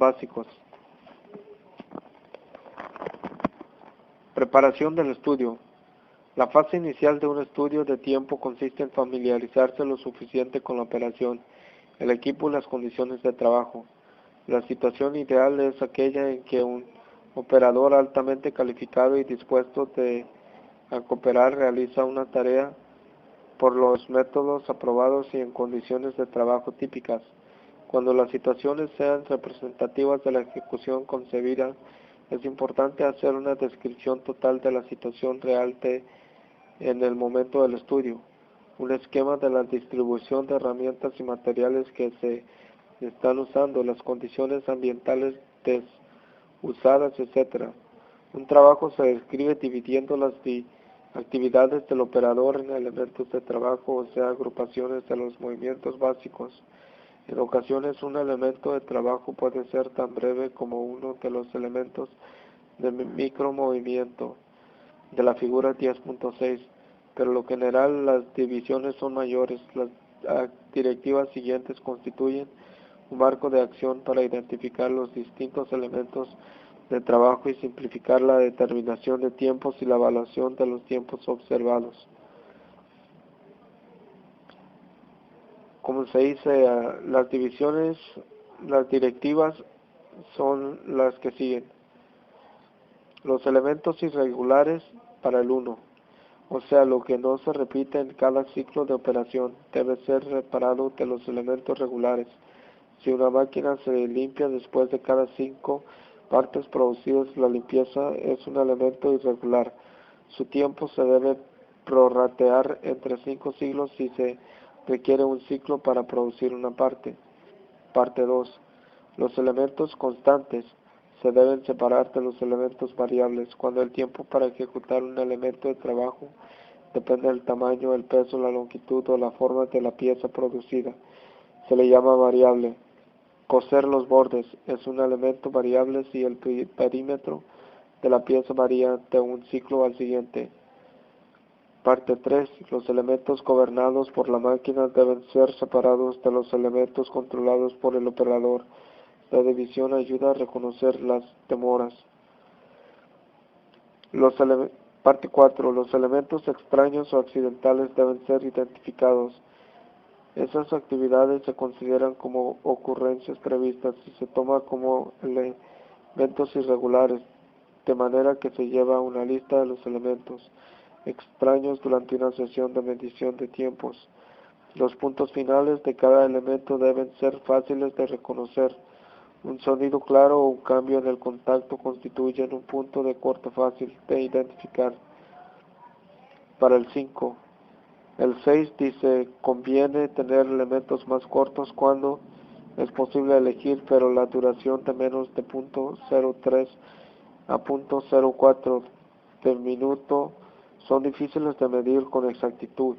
básicos. Preparación del estudio. La fase inicial de un estudio de tiempo consiste en familiarizarse lo suficiente con la operación, el equipo y las condiciones de trabajo. La situación ideal es aquella en que un operador altamente calificado y dispuesto a cooperar realiza una tarea por los métodos aprobados y en condiciones de trabajo típicas. Cuando las situaciones sean representativas de la ejecución concebida, es importante hacer una descripción total de la situación real en el momento del estudio, un esquema de la distribución de herramientas y materiales que se están usando, las condiciones ambientales usadas, etc. Un trabajo se describe dividiendo las actividades del operador en elementos de trabajo, o sea, agrupaciones de los movimientos básicos. En ocasiones, un elemento de trabajo puede ser tan breve como uno de los elementos de micromovimiento de la figura 10.6, pero en lo general las divisiones son mayores. Las directivas siguientes constituyen un marco de acción para identificar los distintos elementos de trabajo y simplificar la determinación de tiempos y la evaluación de los tiempos observados. Como se dice, las directivas son las que siguen. Los elementos irregulares para el 1, o sea, lo que no se repite en cada ciclo de operación, debe ser reparado de los elementos regulares. Si una máquina se limpia después de cada 5 partes producidas, la limpieza es un elemento irregular. Su tiempo se debe prorratear entre 5 ciclos si se requiere un ciclo para producir una parte. Parte 2. Los elementos constantes se deben separar de los elementos variables. Cuando el tiempo para ejecutar un elemento de trabajo depende del tamaño, el peso, la longitud o la forma de la pieza producida, se le llama variable. Coser los bordes es un elemento variable si el perímetro de la pieza varía de un ciclo al siguiente. Parte 3. Los elementos gobernados por la máquina deben ser separados de los elementos controlados por el operador. La división ayuda a reconocer las demoras. Parte 4. Los elementos extraños o accidentales deben ser identificados. Esas actividades se consideran como ocurrencias previstas y se toman como elementos irregulares, de manera que se lleva una lista de los elementos extraños durante una sesión de medición de tiempos. Los puntos finales de cada elemento deben ser fáciles de reconocer. Un sonido claro o un cambio en el contacto constituyen un punto de corte fácil de identificar. Para el 5. El 6 dice, conviene tener elementos más cortos cuando es posible elegir, pero la duración de menos de 0.03 a 0.04 de minuto son difíciles de medir con exactitud.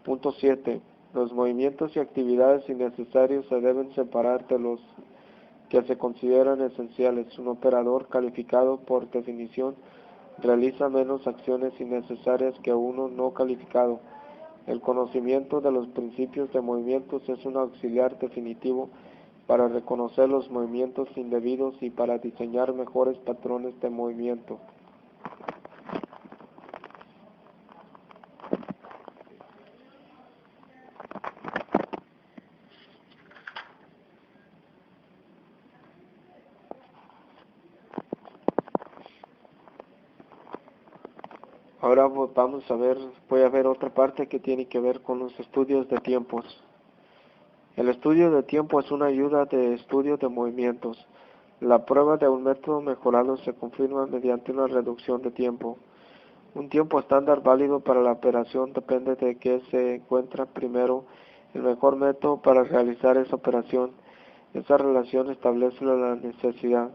Punto 7. Los movimientos y actividades innecesarios se deben separar de los que se consideran esenciales. Un operador calificado, por definición, realiza menos acciones innecesarias que uno no calificado. El conocimiento de los principios de movimientos es un auxiliar definitivo para reconocer los movimientos indebidos y para diseñar mejores patrones de movimiento. Ahora voy a ver otra parte que tiene que ver con los estudios de tiempos. El estudio de tiempo es una ayuda de estudio de movimientos. La prueba de un método mejorado se confirma mediante una reducción de tiempo. Un tiempo estándar válido para la operación depende de que se encuentra primero el mejor método para realizar esa operación. Esa relación establece la necesidad.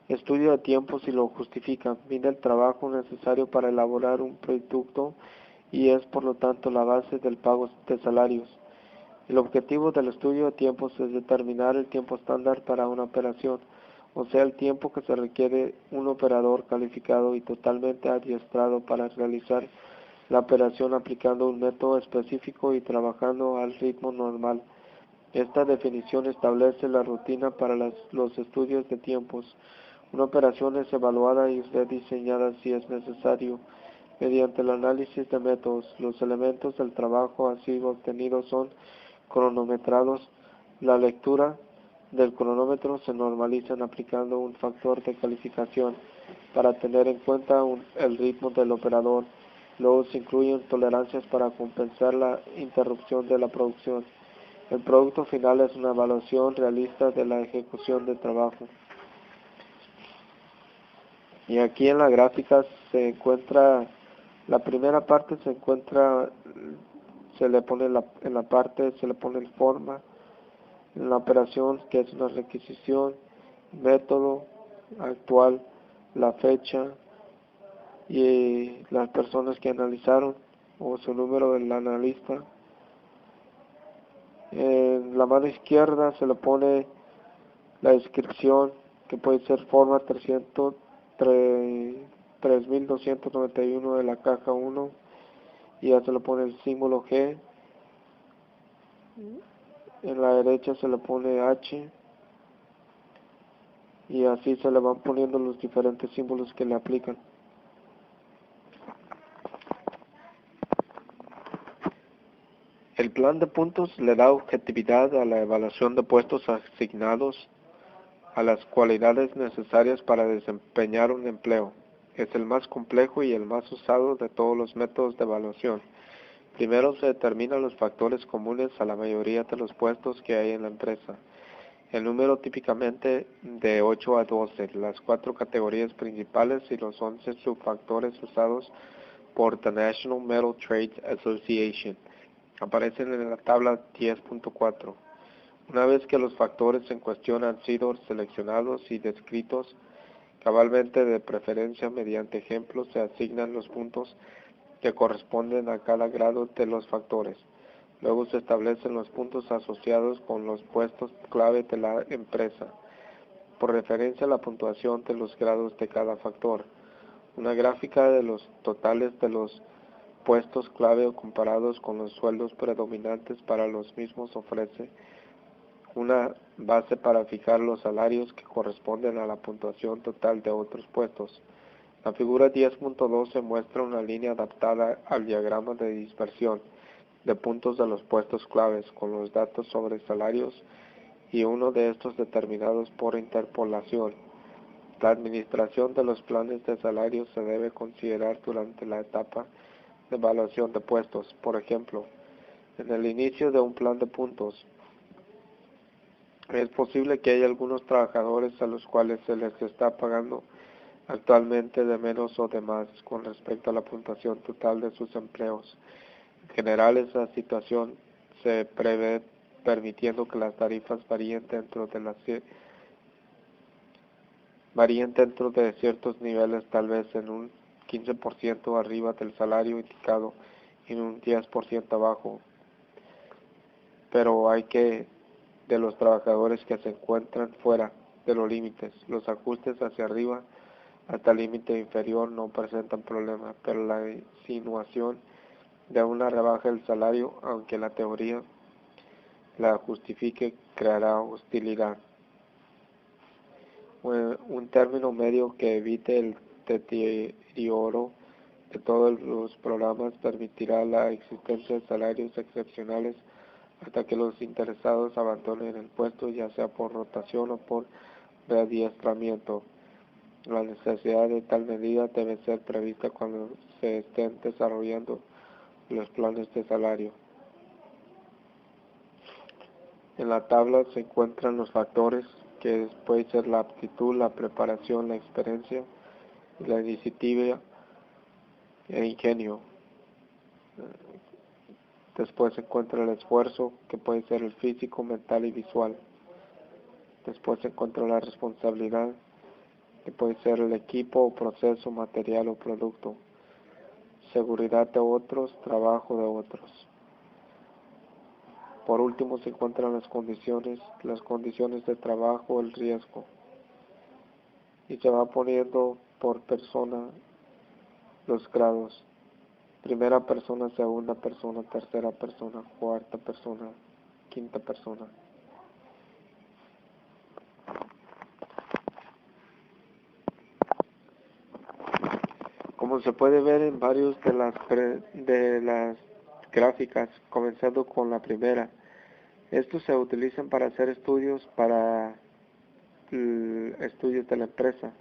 Estudio de tiempo si lo justifica, mide el trabajo necesario para elaborar un producto y es por lo tanto la base del pago de salarios. El objetivo del estudio de tiempos es determinar el tiempo estándar para una operación, o sea, el tiempo que se requiere un operador calificado y totalmente adiestrado para realizar la operación aplicando un método específico y trabajando al ritmo normal. Esta definición establece la rutina para los estudios de tiempos. Una operación es evaluada y rediseñada si es necesario mediante el análisis de métodos. Los elementos del trabajo así obtenidos son cronometrados. La lectura del cronómetro se normalizan aplicando un factor de calificación para tener en cuenta el ritmo del operador. Luego se incluyen tolerancias para compensar la interrupción de la producción. El producto final es una evaluación realista de la ejecución del trabajo. Y aquí en la gráfica se encuentra, la primera parte se encuentra, se le pone en la parte, se le pone forma, en la operación que es una requisición, método actual, la fecha y las personas que analizaron o su número del analista. En la mano izquierda se le pone la descripción, que puede ser forma 3291 de la caja 1, y ya se le pone el símbolo G. En la derecha se le pone H, y así se le van poniendo los diferentes símbolos que le aplican. El plan de puntos le da objetividad a la evaluación de puestos asignados a las cualidades necesarias para desempeñar un empleo. Es el más complejo y el más usado de todos los métodos de evaluación. Primero se determinan los factores comunes a la mayoría de los puestos que hay en la empresa. El número típicamente de 8 a 12, las 4 categorías principales y los 11 subfactores usados por the National Metal Trades Association. Aparecen en la tabla 10.4. Una vez que los factores en cuestión han sido seleccionados y descritos cabalmente, de preferencia mediante ejemplos, se asignan los puntos que corresponden a cada grado de los factores. Luego se establecen los puntos asociados con los puestos clave de la empresa, por referencia a la puntuación de los grados de cada factor. Una gráfica de los totales de los puestos clave comparados con los sueldos predominantes para los mismos ofrece una base para fijar los salarios que corresponden a la puntuación total de otros puestos. La figura 10.12 muestra una línea adaptada al diagrama de dispersión de puntos de los puestos claves con los datos sobre salarios y uno de estos determinados por interpolación. La administración de los planes de salarios se debe considerar durante la etapa de evaluación de puestos. Por ejemplo, en el inicio de un plan de puntos, es posible que haya algunos trabajadores a los cuales se les está pagando actualmente de menos o de más con respecto a la puntuación total de sus empleos. En general, esa situación se prevé permitiendo que las tarifas varíen dentro de ciertos niveles, tal vez en un 15% arriba del salario indicado y en un 10% abajo. Pero hay que de los trabajadores que se encuentran fuera de los límites. Los ajustes hacia arriba hasta el límite inferior no presentan problema, pero la insinuación de una rebaja del salario, aunque la teoría la justifique, creará hostilidad. Un término medio que evite el deterioro de todos los programas permitirá la existencia de salarios excepcionales hasta que los interesados abandonen el puesto, ya sea por rotación o por readiestramiento. La necesidad de tal medida debe ser prevista cuando se estén desarrollando los planes de salario. En la tabla se encuentran los factores que pueden ser la aptitud, la preparación, la experiencia, la iniciativa e ingenio. Después se encuentra el esfuerzo, que puede ser el físico, mental y visual. Después se encuentra la responsabilidad, que puede ser el equipo o proceso, material o producto. Seguridad de otros, trabajo de otros. Por último se encuentran las condiciones de trabajo, el riesgo. Y se va poniendo por persona los grados. Primera persona, segunda persona, tercera persona, cuarta persona, quinta persona. Como se puede ver en varios de las gráficas, comenzando con la primera, estos se utilizan para hacer estudios estudios de la empresa.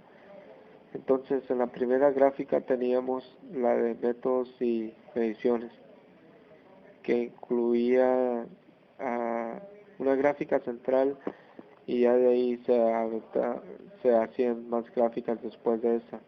Entonces, en la primera gráfica teníamos la de métodos y mediciones, que incluía una gráfica central, y ya de ahí se hacían más gráficas después de esa.